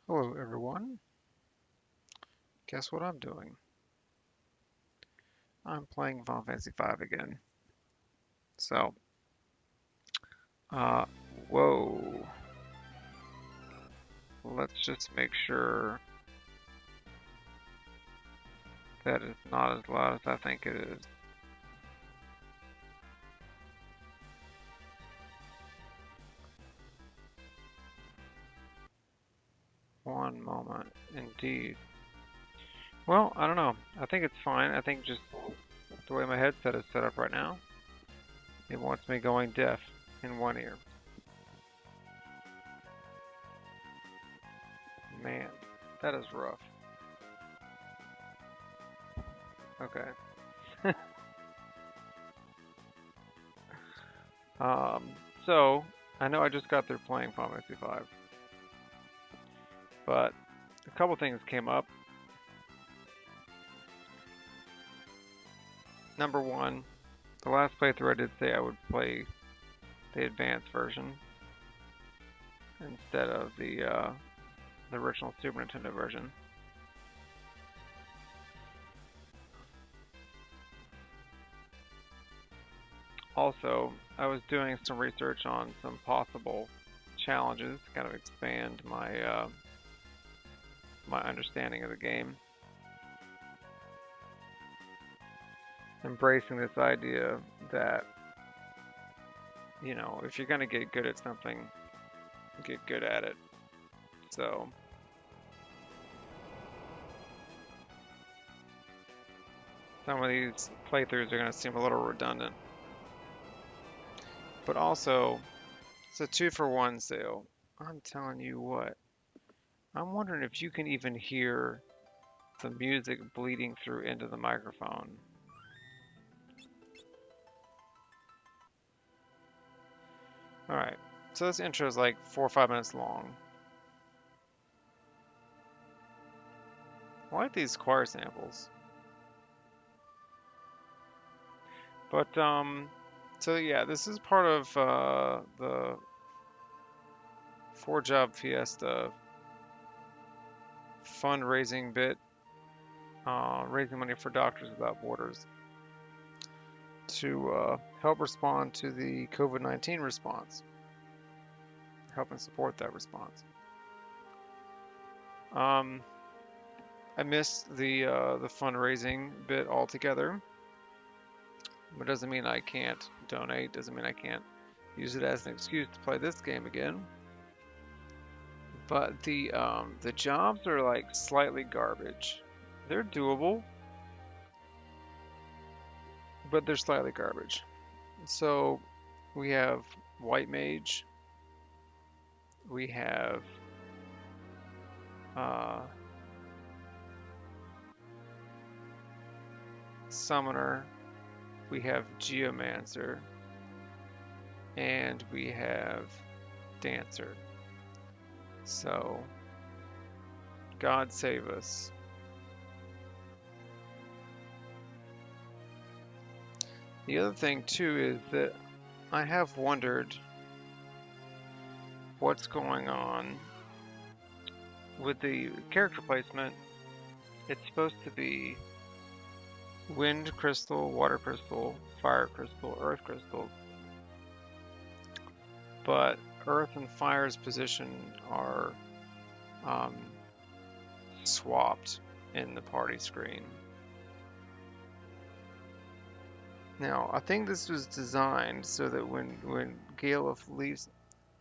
Hello everyone. Guess what I'm doing? I'm playing Final Fantasy V again. So, uh, whoa. Let's just make sure that it's not as loud as I think it is. One moment, indeed. Well, I don't know. I think it's fine. I think just the way my headset is set up right now, it wants me going deaf in one ear. Man, that is rough. Okay. Um, so, I know I just got through playing Final Fantasy V, but a couple things came up. Number one, the last playthrough I did say I would play the advanced version instead of the original Super Nintendo version. Also, I was doing some research on some possible challenges to kind of expand my understanding of the game, embracing this idea that if you're gonna get good at something, get good at it. So some of these playthroughs are gonna seem a little redundant, but also it's a 2-for-1 sale. I'm telling you what. I'm wondering if you can even hear the music bleeding through into the microphone. Alright, so this intro is like 4 or 5 minutes long. I like these choir samples. But, so yeah, this is part of the 4-job Fiesta fundraising bit, raising money for Doctors Without Borders to help respond to the COVID-19 response, help and support that response. I missed the fundraising bit altogether, but doesn't mean I can't donate. Doesn't mean I can't use it as an excuse to play this game again. But the jobs are like slightly garbage. They're doable, but they're slightly garbage. So we have White Mage. We have uh, Summoner. We have Geomancer. And we have Dancer. So, God save us. The other thing too is that I have wondered what's going on with the character placement. It's supposed to be wind crystal, water crystal, fire crystal, earth crystal. But earth and fire's position are um, swapped in the party screen. Now, I think this was designed so that when Galef leaves,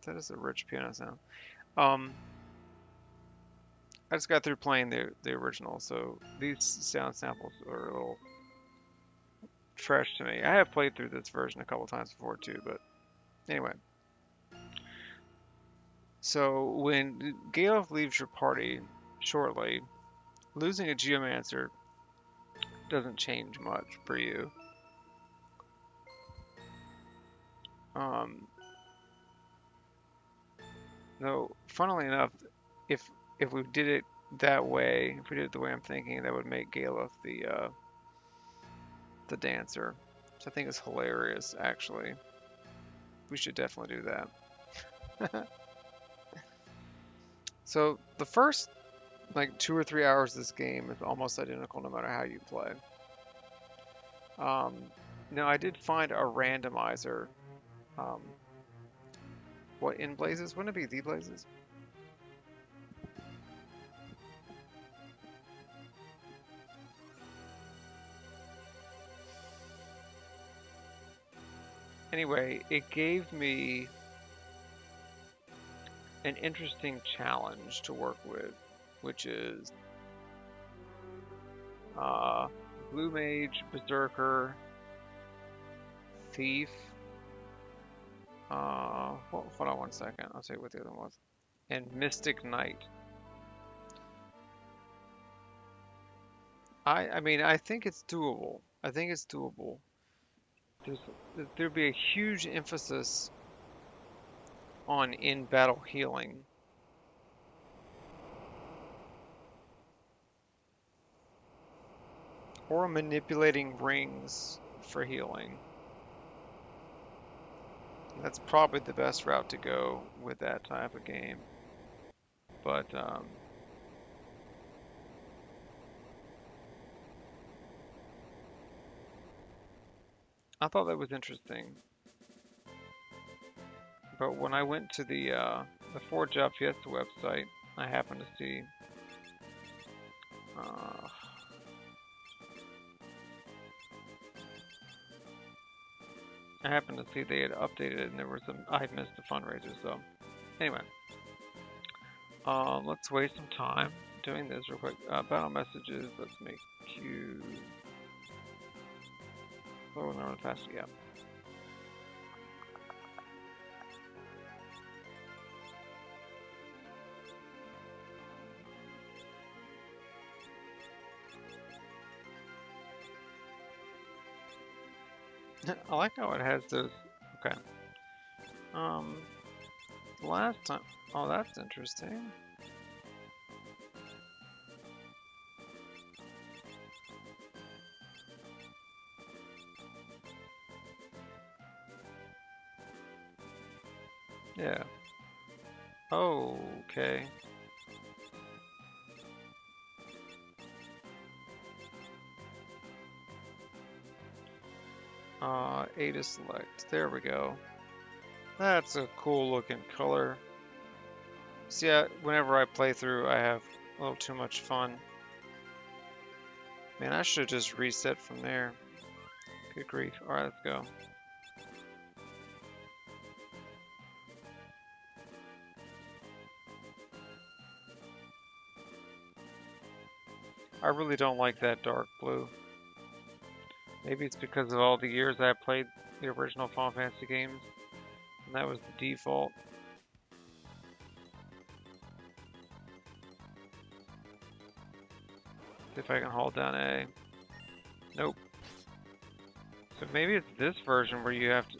that is a rich piano sound. I just got through playing the original, so these sound samples are a little fresh to me. I have played through this version a couple times before too, but anyway. So when Galef leaves your party shortly, losing a Geomancer doesn't change much for you. Um, though, funnily enough, if if we did it that way, if we did it the way I'm thinking, that would make Galef the dancer, which I think is hilarious. Actually, we should definitely do that. So the first like 2 or 3 hours of this game is almost identical no matter how you play. Um, Now I did find a randomizer. Um, what in Blazes? Wouldn't it be the Blazes? Anyway, it gave me an interesting challenge to work with, which is uh, Blue Mage, Berserker, Thief. Hold on one second. I'll tell you what the other one was. And Mystic Knight. I mean, I think it's doable. I think it's doable. There's, there'd be a huge emphasis on in-battle healing. Or manipulating rings for healing. That's probably the best route to go with that type of game. But I thought that was interesting. But when I went to the 4-Job Fiesta website, I happened to see uh, they had updated it, and there were some I had missed the fundraiser. So anyway, let's waste some time doing this real quick. Battle messages. Let's make Q slower and run faster. Yeah. I like how it has those. Okay. Last time. Oh, that's interesting. Yeah. Oh, okay. A to select. There we go. That's a cool looking color. See, whenever I play through, I have a little too much fun. Man, I should just reset from there. Good grief. Alright, let's go. I really don't like that dark blue. Maybe it's because of all the years I played the original Final Fantasy games, and that was the default. See if I can hold down A. Nope. So maybe it's this version where you have to...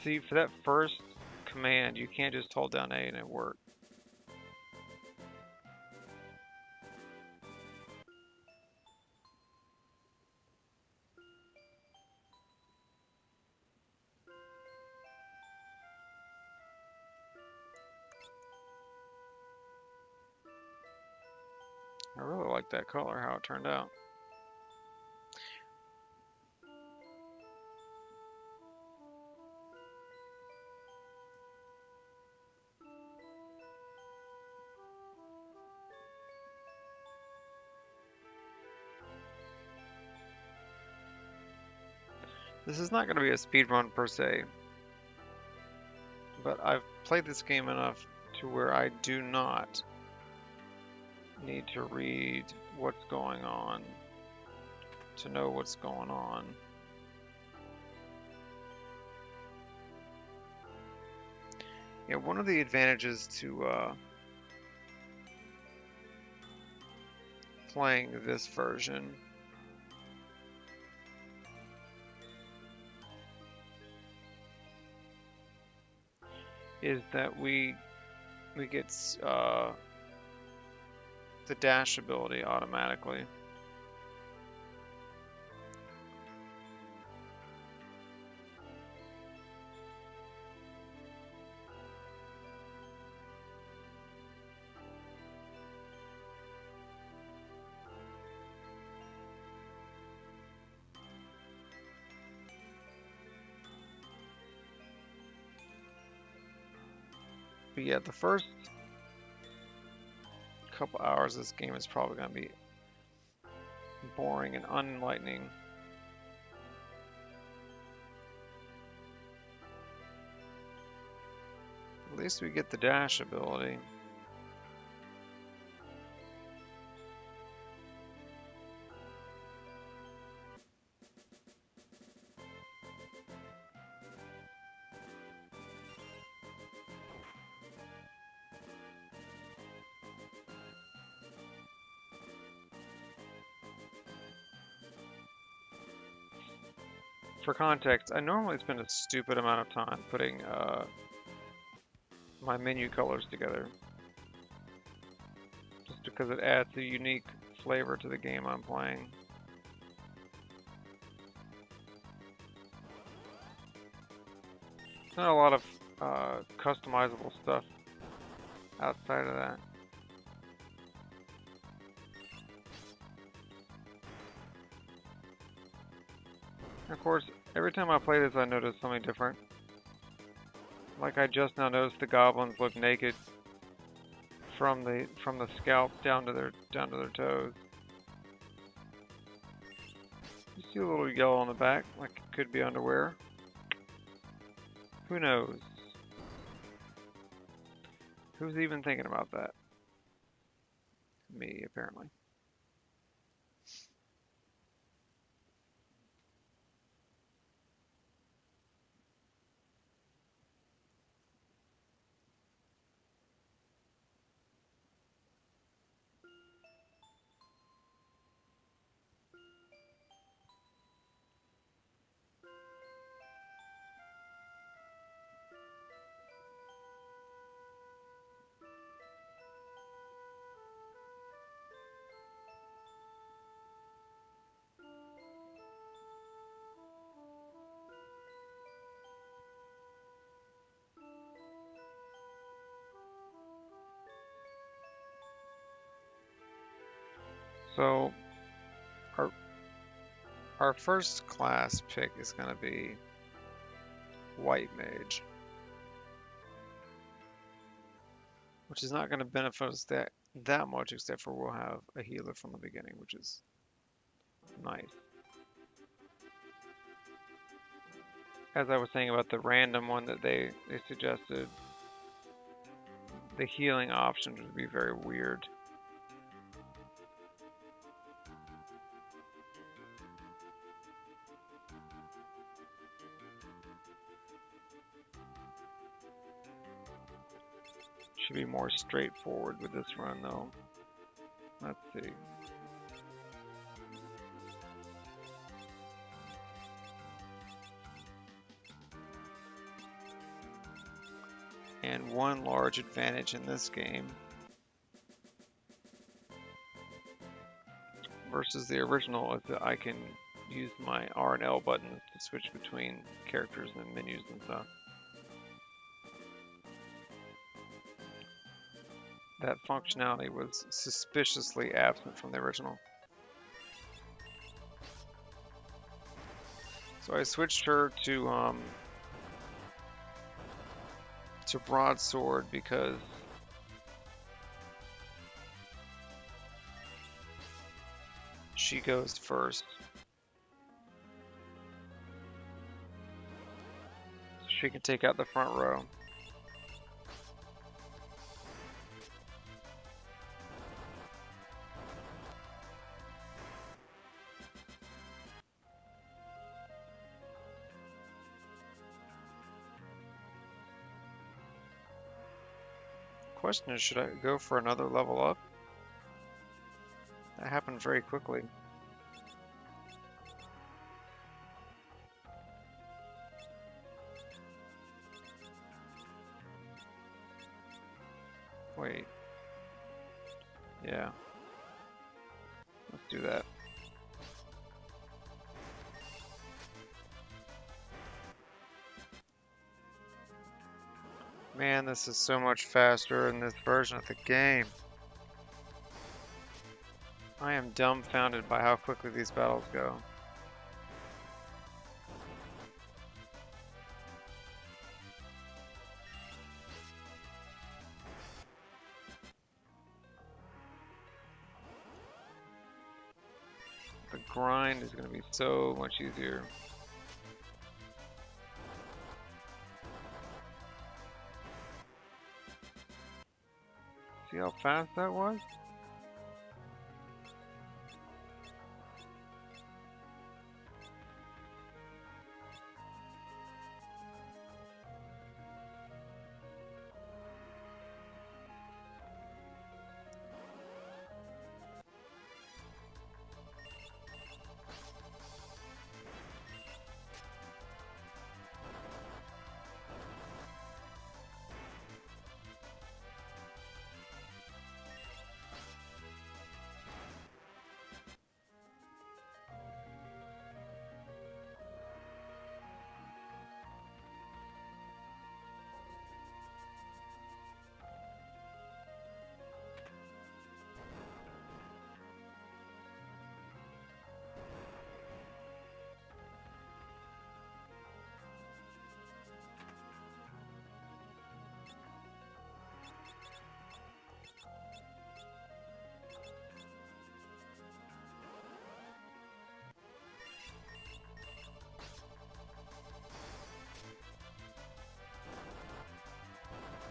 See, for that first command, you can't just hold down A and it works. I really like that color, how it turned out. This is not going to be a speed run per se, but I've played this game enough to where I do not need to read what's going on to know what's going on. Yeah, one of the advantages to playing this version is that we get the dash ability automatically. But yeah, the first couple hours of this game is probably going to be boring and unenlightening. At least we get the dash ability. For context, I normally spend a stupid amount of time putting my menu colors together. Just because it adds a unique flavor to the game I'm playing. There's not a lot of customizable stuff outside of that. Of course, every time I play this, I notice something different. Like I just now noticed the goblins look naked from the scalp down to their toes. You see a little yellow on the back, like it could be underwear. Who knows? Who's even thinking about that? Me, apparently. So, our first class pick is going to be White Mage, which is not going to benefit us that much, except for we'll have a healer from the beginning, which is nice. As I was saying about the random one that they suggested, the healing option would be very weird. Should be more straightforward with this run though. Let's see. And one large advantage in this game versus the original is that I can use my R and L buttons to switch between characters and menus and stuff. That functionality was suspiciously absent from the original. So I switched her to broadsword because she goes first. She can take out the front row. Question is, should I go for another level up? That happened very quickly. Wait. Yeah. Let's do that. Man, this is so much faster in this version of the game. I am dumbfounded by how quickly these battles go. grind is going to be so much easier. See how fast that was?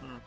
Hmm.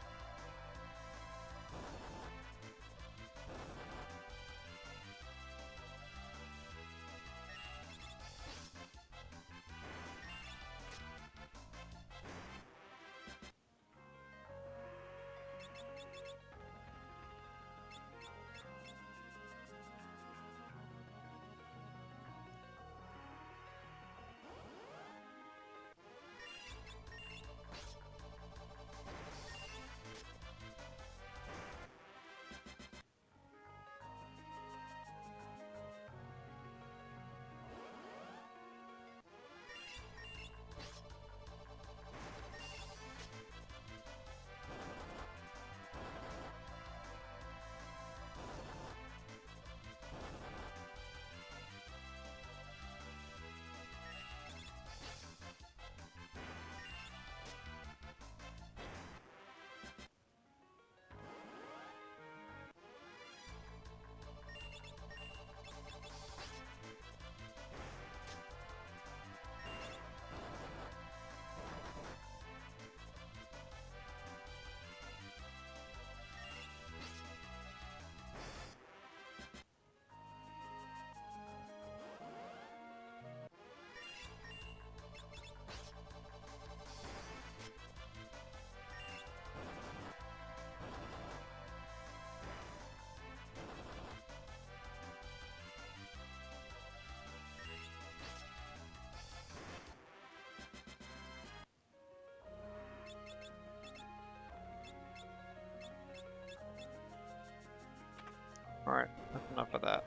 Alright, that's enough of that.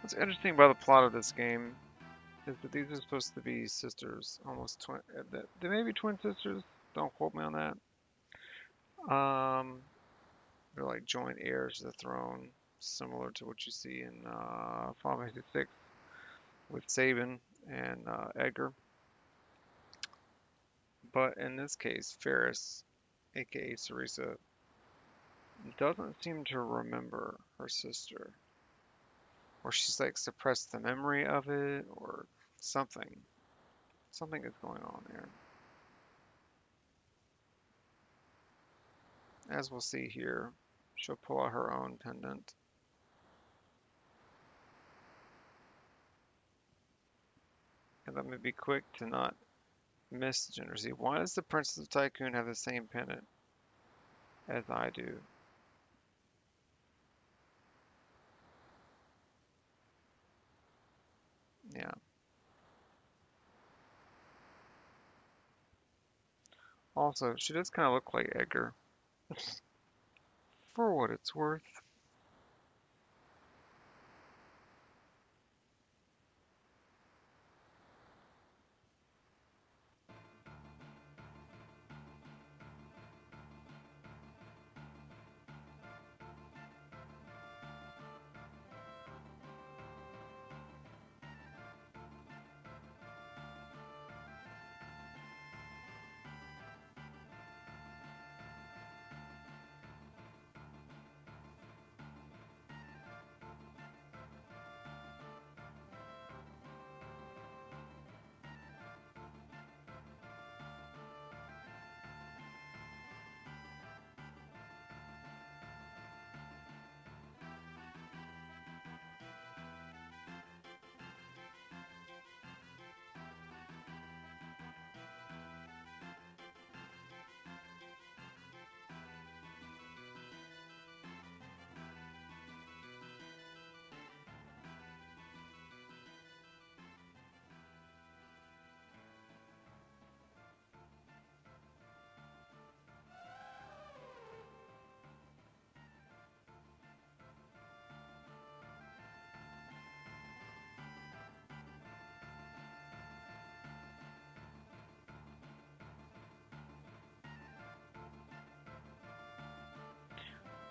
What's interesting about the plot of this game is that these are supposed to be sisters, almost twin. They may be twin sisters. Don't quote me on that. They're like joint heirs to the throne, similar to what you see in Final Fantasy VI with Sabin and Edgar. But in this case, Ferris, aka Cerisa, doesn't seem to remember her sister. Or she's like suppressed the memory of it, or something. Something is going on there. As we'll see here, she'll pull out her own pendant. And let me be quick to not miss gender. See, why does the Princess of Tycoon have the same pendant as I do? Yeah. Also, she does kind of look like Edgar, for what it's worth.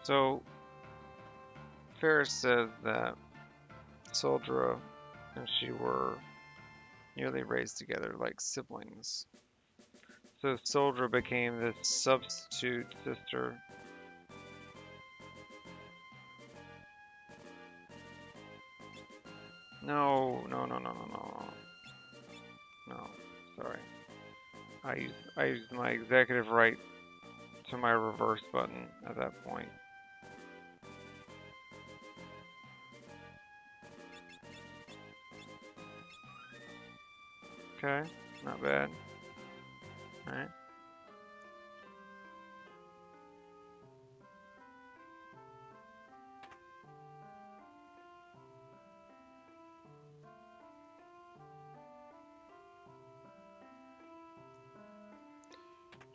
So, Ferris says that Soldra and she were nearly raised together like siblings. So Soldra became this substitute sister. No, no, no, no, no, no, no. Sorry. I used my executive right to my reverse button at that point. Okay, not bad. Alright.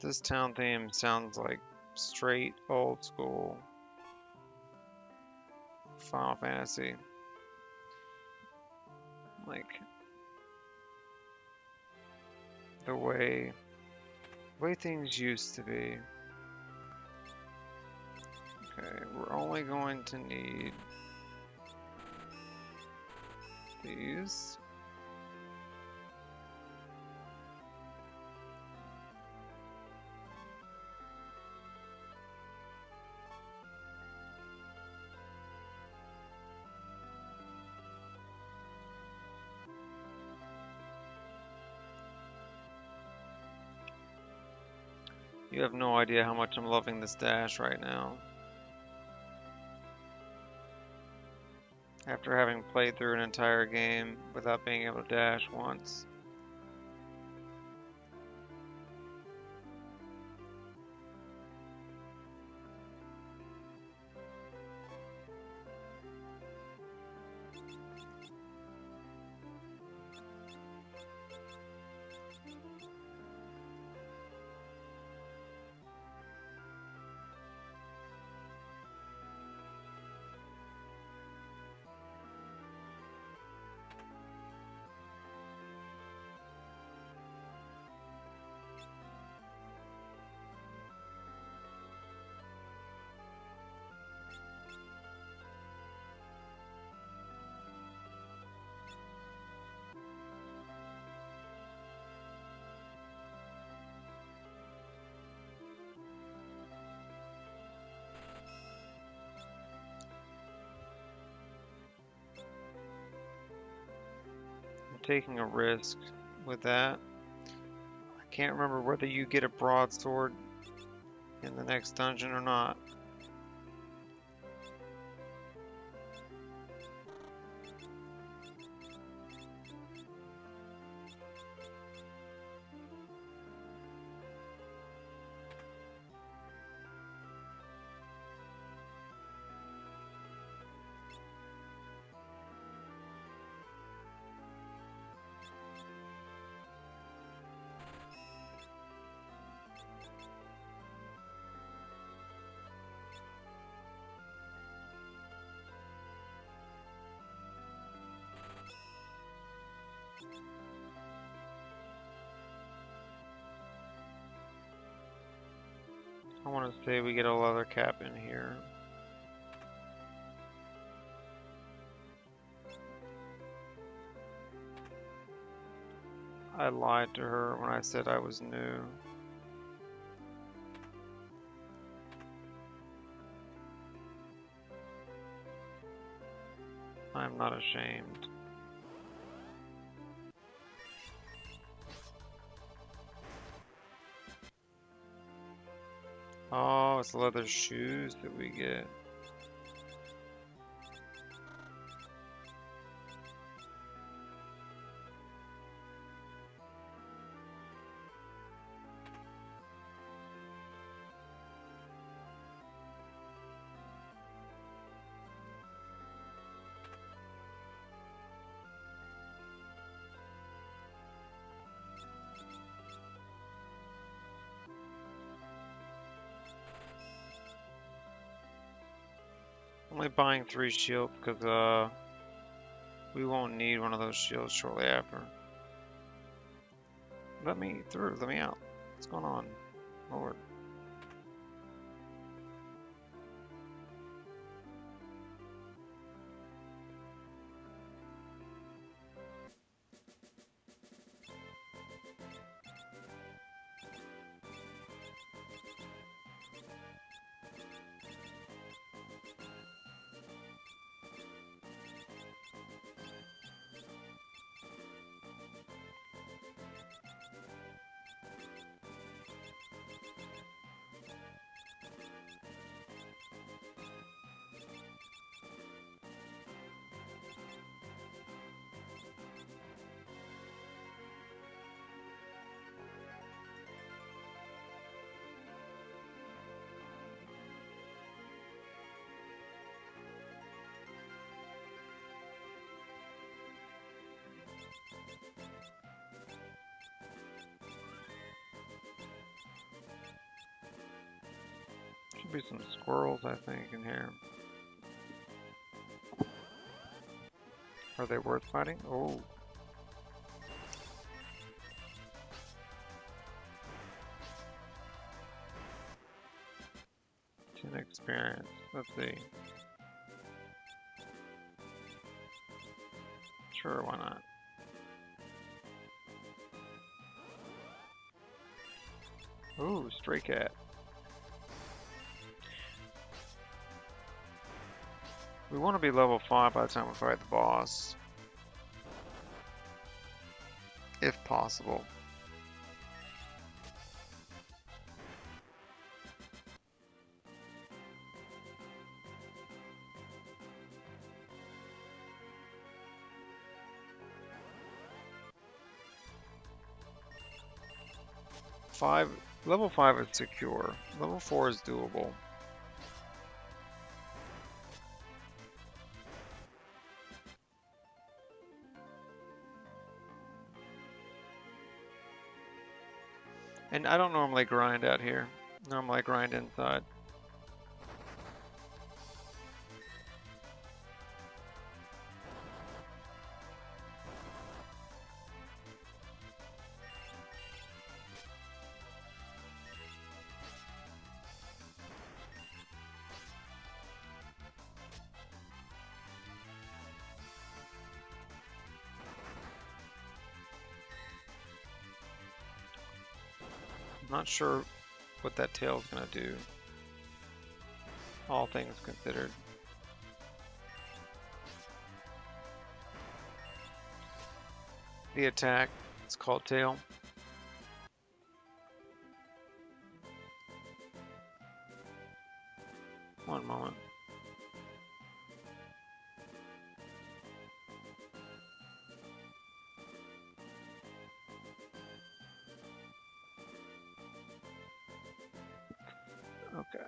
This town theme sounds like straight old school Final Fantasy. Like the way things used to be. Okay, we're only going to need these. You have no idea how much I'm loving this dash right now. After having played through an entire game without being able to dash once. taking a risk with that. I can't remember whether you get a broadsword in the next dungeon or not. I want to say we get a leather cap in here. I lied to her when I said I was new. I'm not ashamed. Oh, it's leather shoes that we get. Only buying 3 shields because we won't need one of those shields shortly after. Let me through, let me out. What's going on? Lord. Should be some squirrels, I think, in here. Are they worth fighting? Oh. Experience. Let's see. Sure, why not? Ooh, stray cat. We want to be level 5 by the time we fight the boss. If possible. Level 5 is secure. Level 4 is doable. And I don't normally grind out here. Normally I grind inside. I'm not sure what that tail is going to do, all things considered. the attack. It's called tail. One moment. Okay.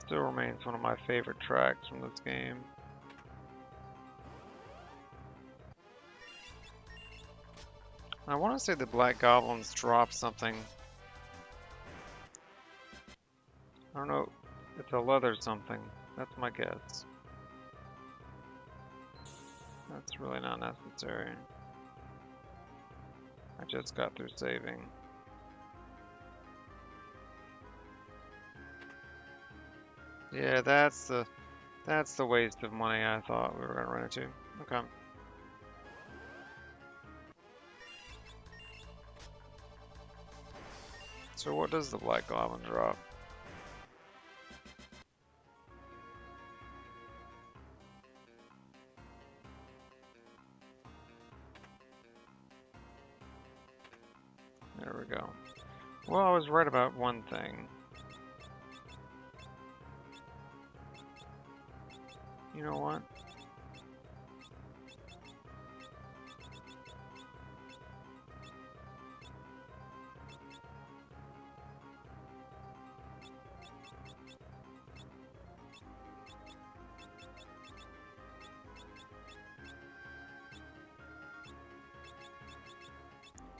Still remains one of my favorite tracks from this game. I want to say the Black Goblins drop something. I don't know. It's a leather something. That's my guess. That's really not necessary. I just got through saving. Yeah, that's the waste of money I thought we were gonna run into. Okay. So what does the Black Goblin drop? There we go. Well, I was right about one thing. You know what?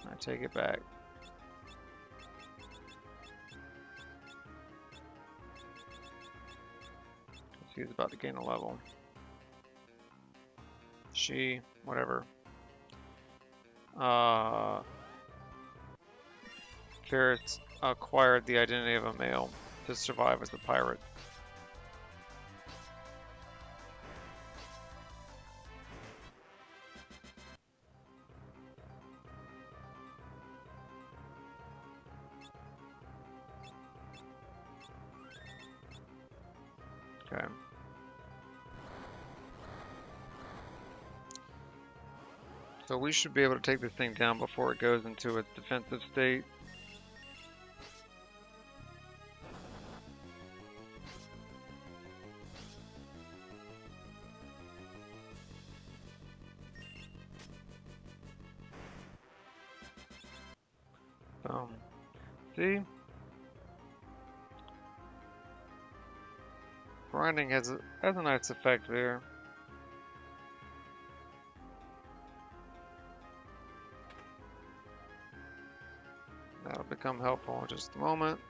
I take it back. He's about to gain a level. She, whatever. Ferris acquired the identity of a male to survive as a pirate. Okay. So we should be able to take this thing down before it goes into its defensive state. See? Grinding has a nice effect there. That'll become helpful in just a moment.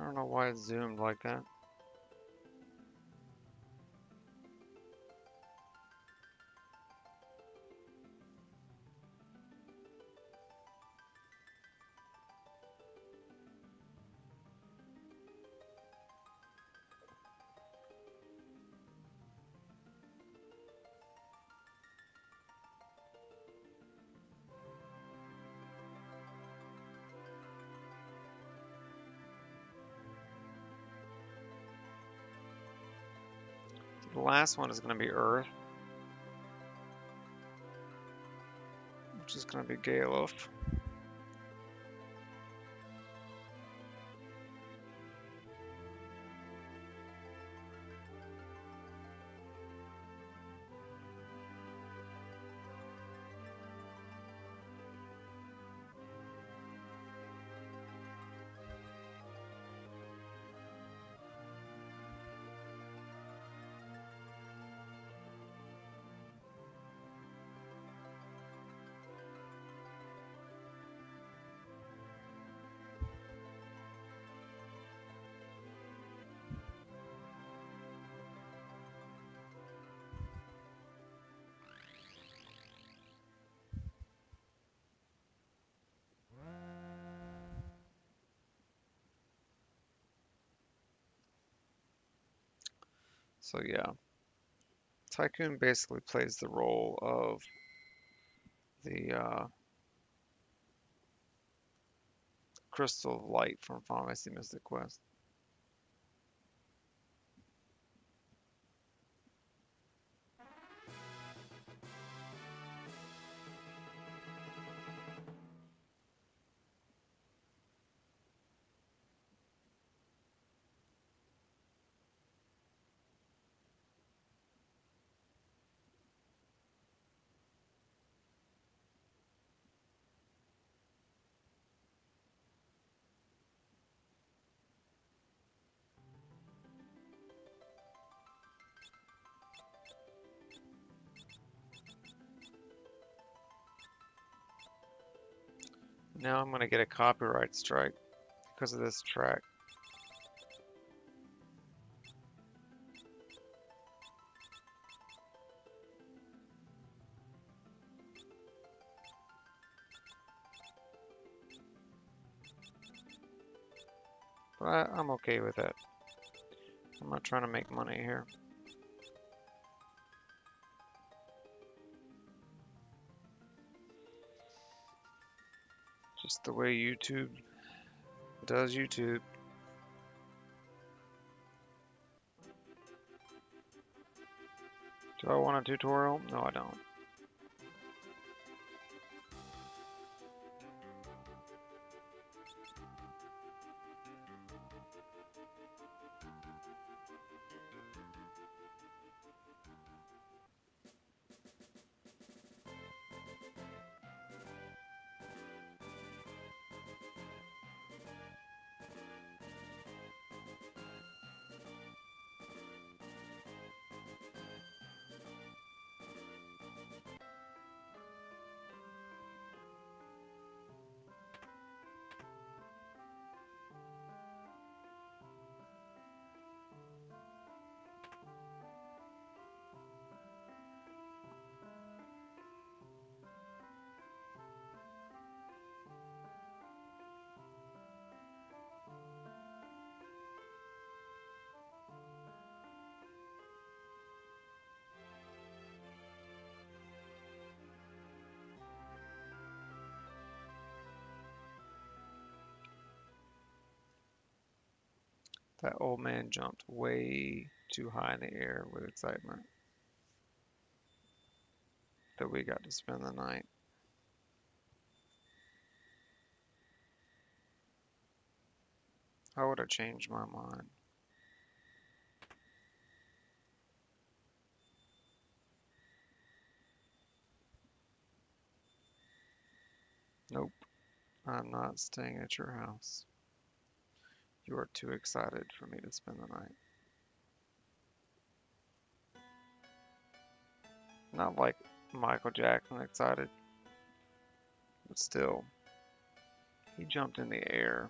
I don't know why it zoomed like that. The last one is going to be Earth, which is going to be Galof. So yeah, Tycoon basically plays the role of the Crystal of Light from Final Fantasy Mystic Quest. Now I'm going to get a copyright strike because of this track. But I'm okay with it. I'm not trying to make money here. Just the way YouTube does YouTube. Do I want a tutorial? No, I don't. That old man jumped way too high in the air with excitement that we got to spend the night. I would have changed my mind. Nope, I'm not staying at your house. You are too excited for me to spend the night. Not like Michael Jackson excited, but still, he jumped in the air.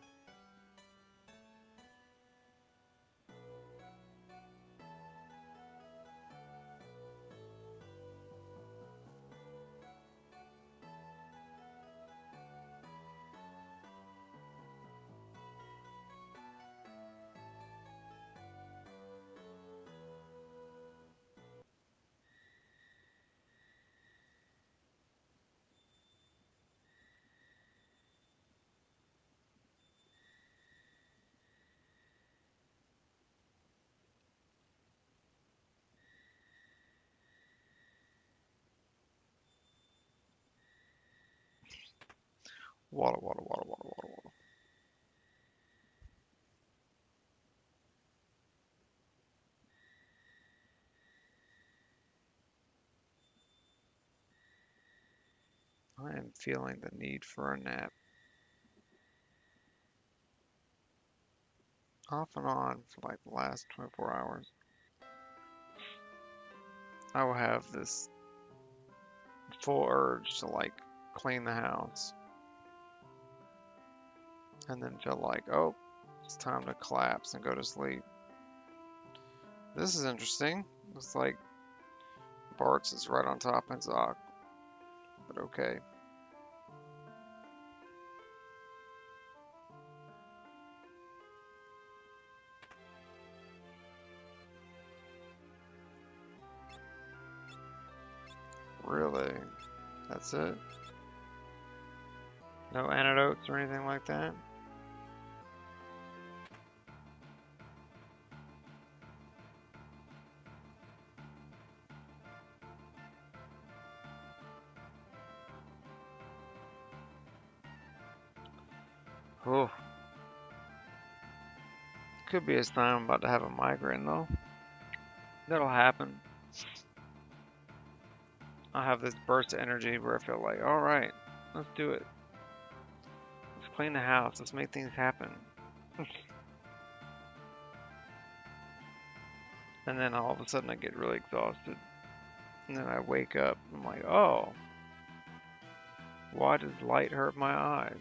Water, water, water, water, water, water. I am feeling the need for a nap. Off and on for like the last 24 hours. I will have this full urge to like clean the house. And then feel like, oh, it's time to collapse and go to sleep. This is interesting. Looks like Bart's is right on top of Zoc, but okay. Really? That's it? No antidotes or anything like that? Oh, could be a sign I'm about to have a migraine though. That'll happen. I'll have this burst of energy where I feel like, alright, let's do it. Let's clean the house. Let's make things happen. And then all of a sudden I get really exhausted. And then I wake up. I'm like, oh, why does light hurt my eyes?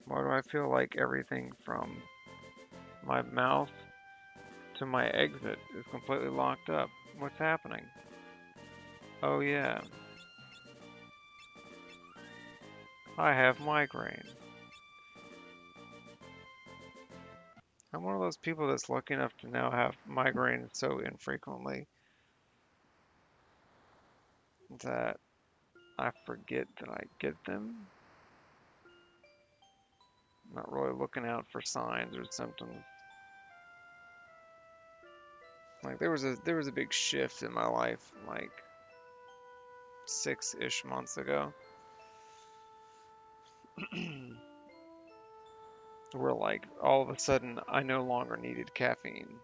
Why do I feel like everything from my mouth to my exit is completely locked up? What's happening? Oh yeah, I have migraine. I'm one of those people that's lucky enough to now have migraine so infrequently that I forget that I get them. I'm not really looking out for signs or symptoms. Like there was a big shift in my life like 6-ish months ago. Where like all of a sudden I no longer needed caffeine.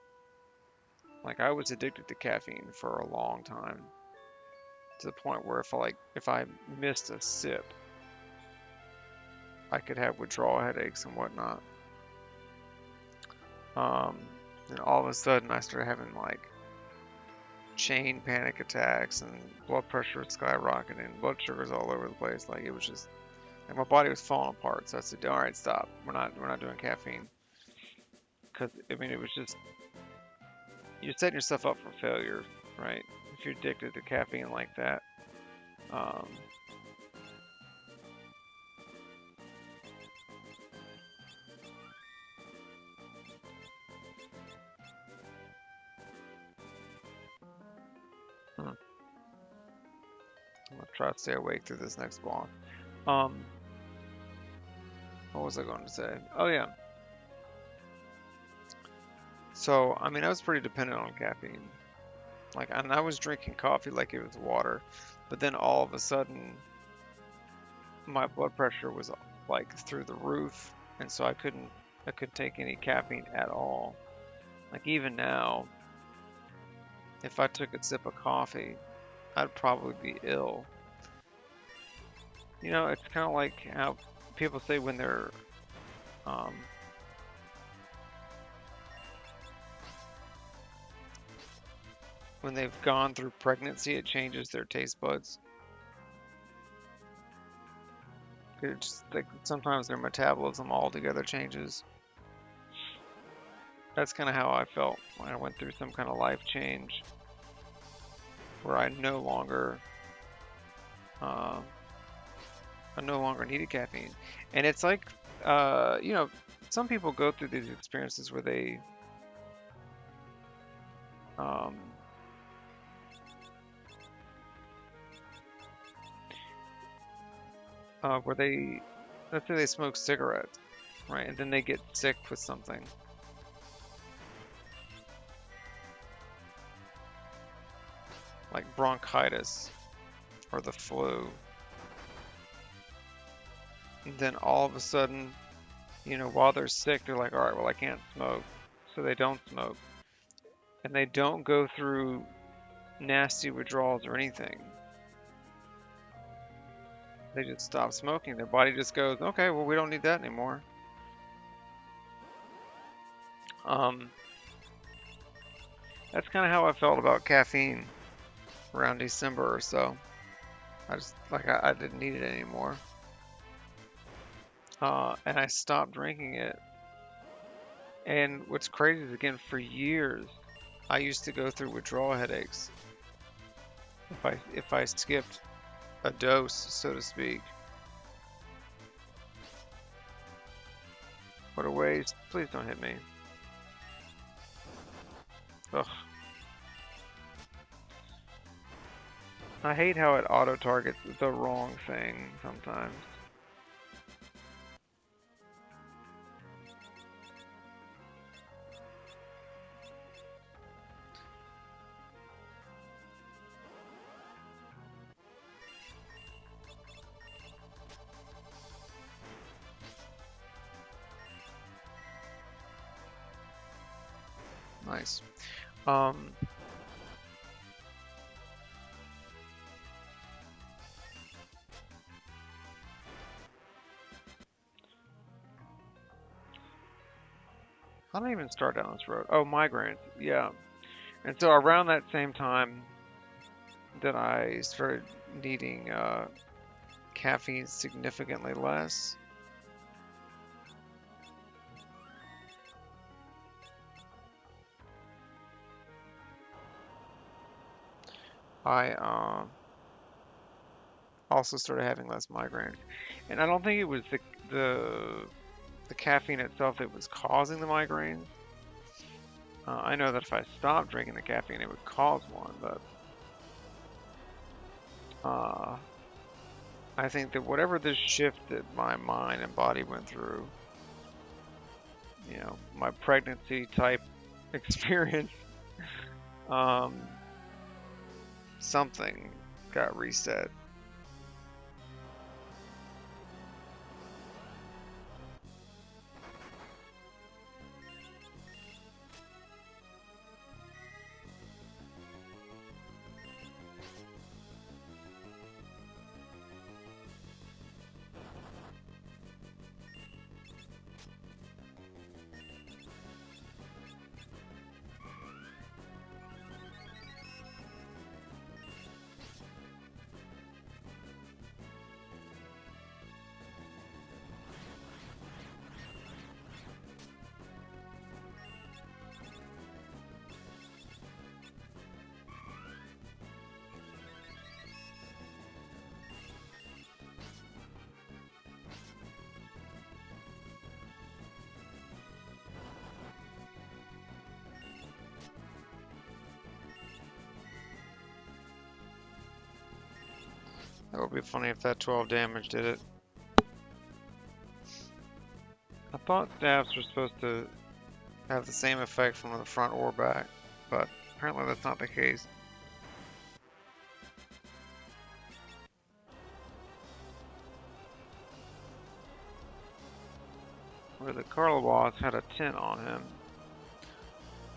Like I was addicted to caffeine for a long time. To the point where if I missed a sip, I could have withdrawal headaches and whatnot. Um, and all of a sudden I started having like chain panic attacks and blood pressure skyrocketing, blood sugars all over the place. Like it was just like my body was falling apart. So I said, all right, stop. We're not doing caffeine. Because I mean, it was just you're setting yourself up for failure, right? If you're addicted to caffeine like that. Um, hmm, I'm gonna try to stay awake through this next block. Um, what was I going to say? Oh yeah. So I mean, I was pretty dependent on caffeine. Like, and I was drinking coffee like it was water, but then all of a sudden, my blood pressure was like through the roof, and so I couldn't take any caffeine at all. Like even now, if I took a sip of coffee, I'd probably be ill. You know, it's kind of like how people say um, when they've gone through pregnancy, it changes their taste buds. It's just like sometimes their metabolism altogether changes. That's kind of how I felt when I went through some kind of life change where uh, I no longer needed caffeine. And it's like, you know, some people go through these experiences um, where they, let's say they smoke cigarettes, right? And then they get sick with something. Like bronchitis or the flu. And then all of a sudden, while they're sick, they're like, all right, well, I can't smoke. So they don't smoke. And they don't go through nasty withdrawals or anything. They just stop smoking. Their body just goes, okay, well, we don't need that anymore. Um, that's kind of how I felt about caffeine around December or so. I just, like, I didn't need it anymore. And I stopped drinking it. And what's crazy is, again, for years, I used to go through withdrawal headaches if I skipped a dose, so to speak. What a waste. Please don't hit me. Ugh. I hate how it auto-targets the wrong thing sometimes. Nice. Um, How did I even start down this road? Oh, migraines. Yeah. And so around that same time that I started needing caffeine significantly less, I also started having less migraines. And I don't think it was the the caffeine itself that was causing the migraines. I know that if I stopped drinking the caffeine, it would cause one, but uh, I think that whatever this shift that my mind and body went through, my pregnancy type experience, um, something got reset. That would be funny if that 12 damage did it. I thought stabs were supposed to have the same effect from the front or back, but apparently that's not the case. Where the Carla boss had a tent on him.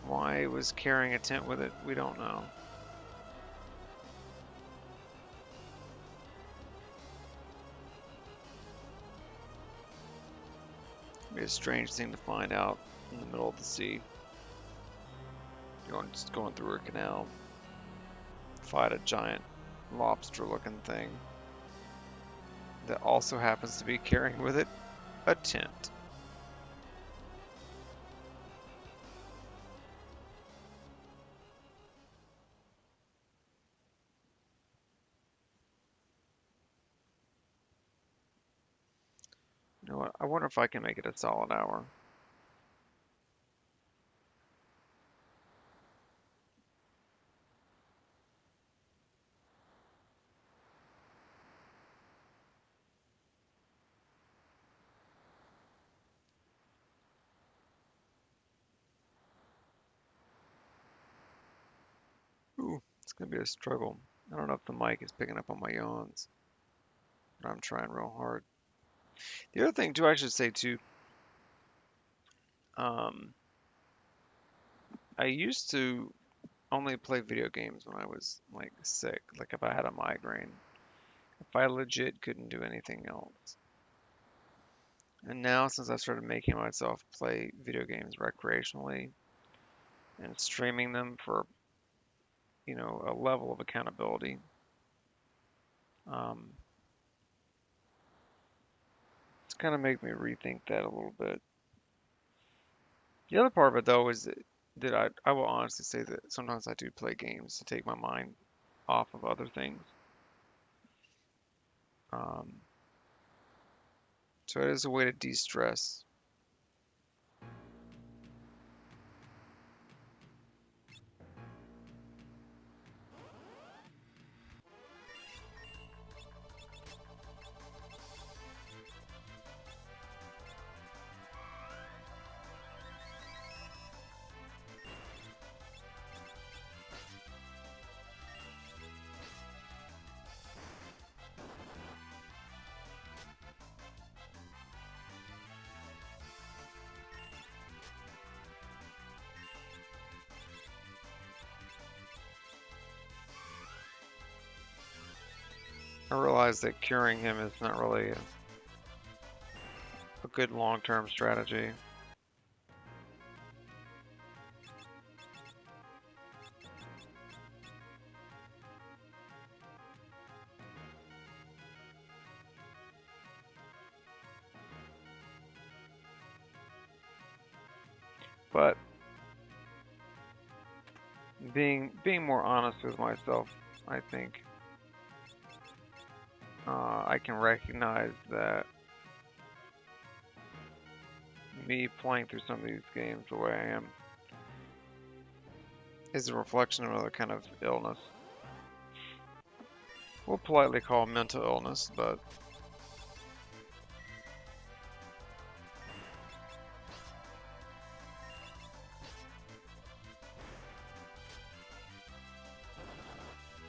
Why he was carrying a tent with it, we don't know. It'd be a strange thing to find out in the middle of the sea. Just going through a canal. Fight a giant lobster-looking thing that also happens to be carrying with it a tent. You know what? I wonder if I can make it a solid hour. Ooh, it's gonna be a struggle. I don't know if the mic is picking up on my yawns, but I'm trying real hard. The other thing too, I should say too, um, I used to only play video games when I was like sick, like if I had a migraine, if I legit couldn't do anything else. And now, since I started making myself play video games recreationally and streaming them for, a level of accountability, um, it's kind of made me rethink that a little bit. The other part of it, though, is that I will honestly say that sometimes I do play games to take my mind off of other things. Um, so it is a way to de-stress. I realize that curing him is not really a good long-term strategy. But being more honest with myself, I think I can recognize that me playing through some of these games the way I am is a reflection of another kind of illness. We'll politely call mental illness, but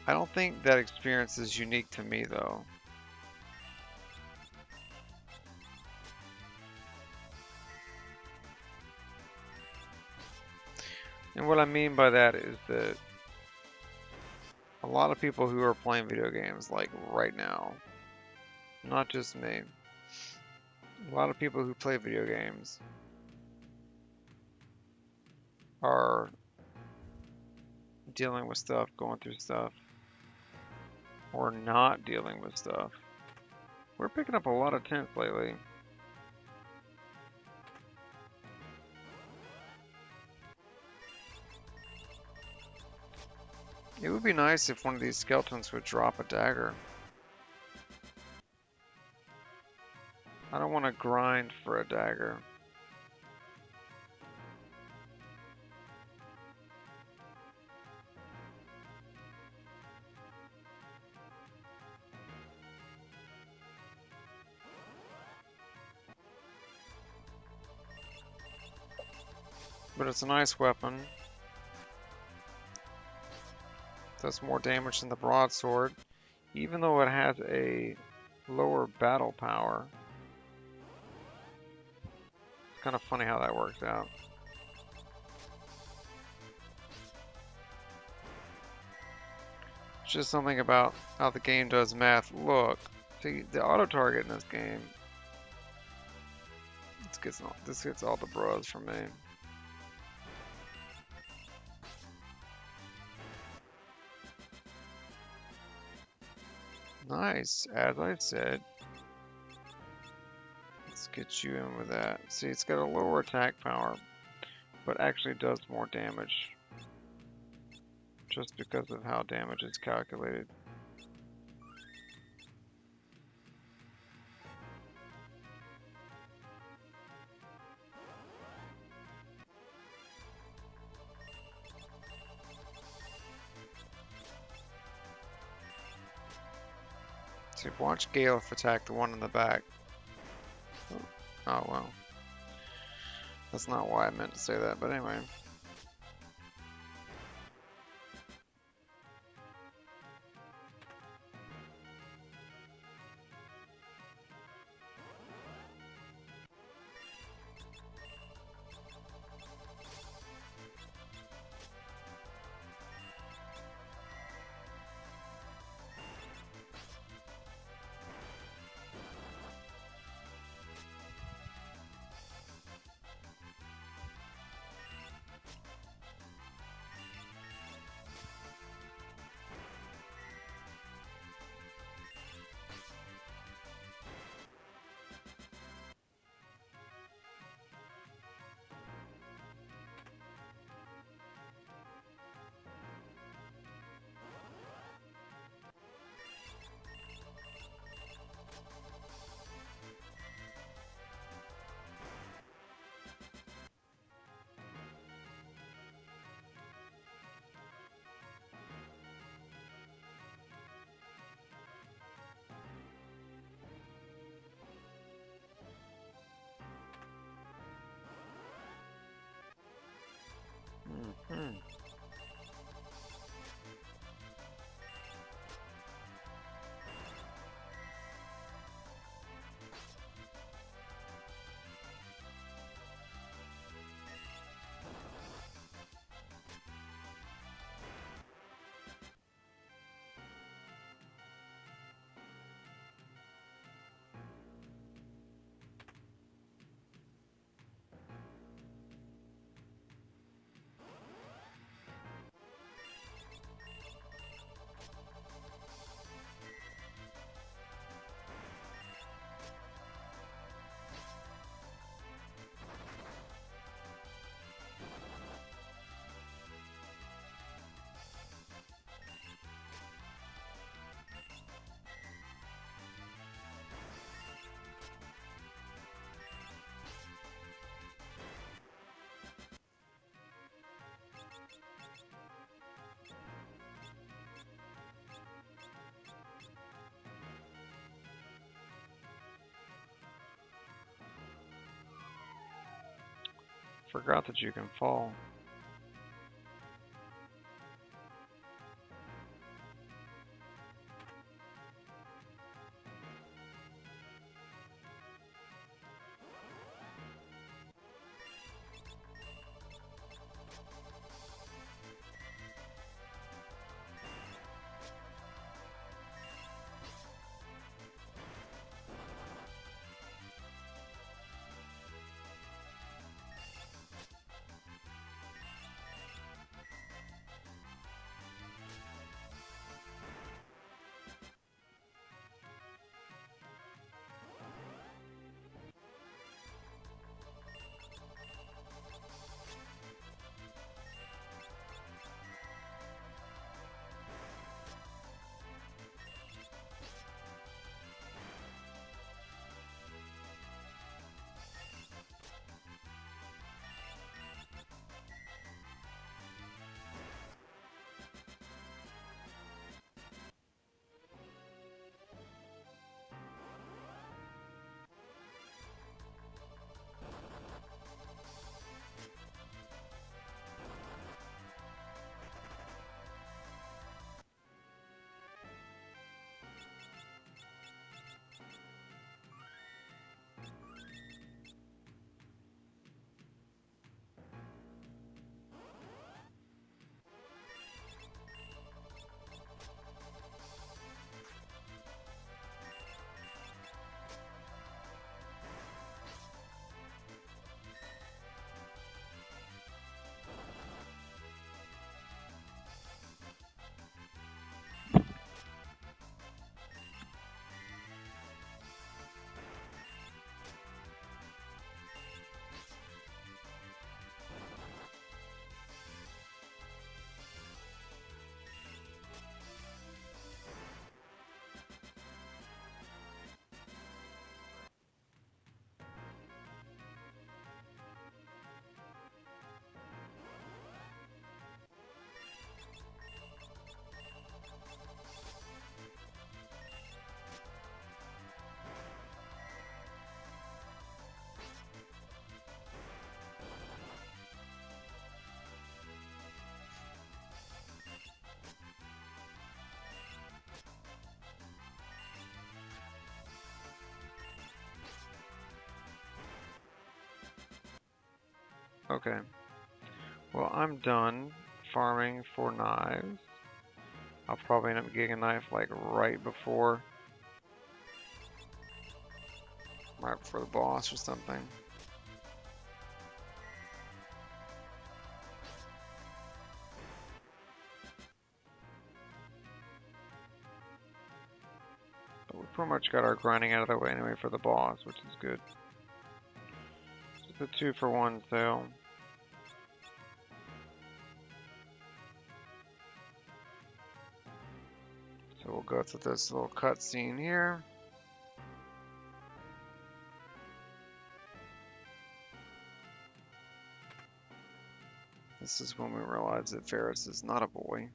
I don't think that experience is unique to me though. And what I mean by that is that a lot of people who are playing video games like right now, not just me, a lot of people who play video games are dealing with stuff, going through stuff, or not dealing with stuff. We're picking up a lot of tents lately. It would be nice if one of these skeletons would drop a dagger. I don't want to grind for a dagger. But it's a nice weapon. Does more damage than the broadsword, even though it has a lower battle power. It's kind of funny how that works out. It's just something about how the game does math. Look, see, the auto target in this game. This gets all the bros from me. Nice, as I said. Let's get you in with that. See, it's got a lower attack power, but actually does more damage. Just because of how damage is calculated. See, watch Galef attack the one in the back. Oh, well. That's not why I meant to say that, but anyway. forgot that you can fall. Okay. Well, I'm done farming for knives. I'll probably end up getting a knife like right before the boss or something. But we pretty much got our grinding out of the way anyway for the boss, which is good. Just a 2-for-1 sale. So we'll go through this little cutscene here. This is when we realize that Ferris is not a boy.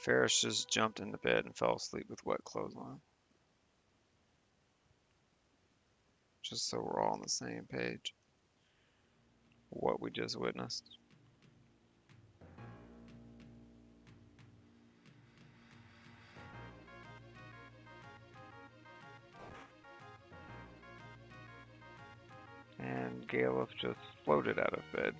Ferris just jumped into bed and fell asleep with wet clothes on. Just so we're all on the same page. What we just witnessed. And Galef just floated out of bed.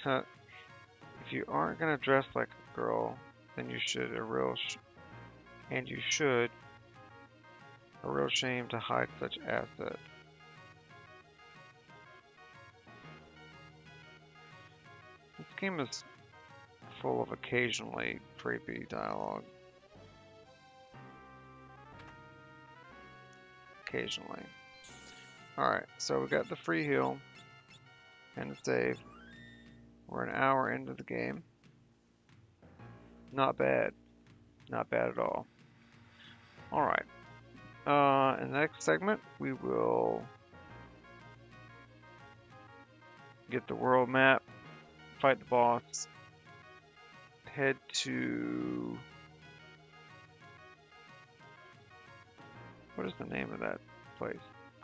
If you aren't gonna dress like a girl, then you should A real shame to hide such assets. This game is full of occasionally creepy dialogue. Occasionally. Alright, so we got the free heal and the save. We're an hour into the game. Not bad. Not bad at all. Alright. In the next segment, we will get the world map, fight the boss, head to... What is the name of that place?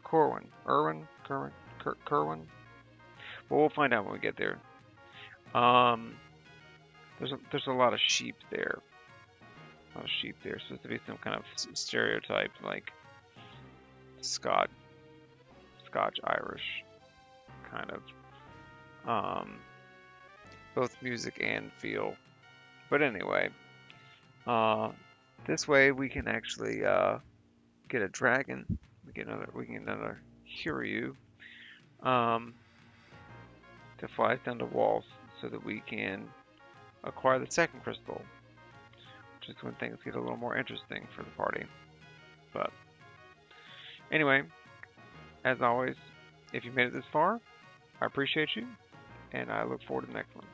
Corwin. Kerwin? Well, we'll find out when we get there. There's a lot of sheep there. A lot of sheep there. Supposed to be some kind of stereotype, like Scotch Irish kind of. Both music and feel. But anyway, this way we can actually get a dragon. We can get another Hiryu to fly us down the walls so that we can acquire the second crystal, which is when things get a little more interesting for the party. But anyway, as always, if you made it this far, I appreciate you, and I look forward to the next one.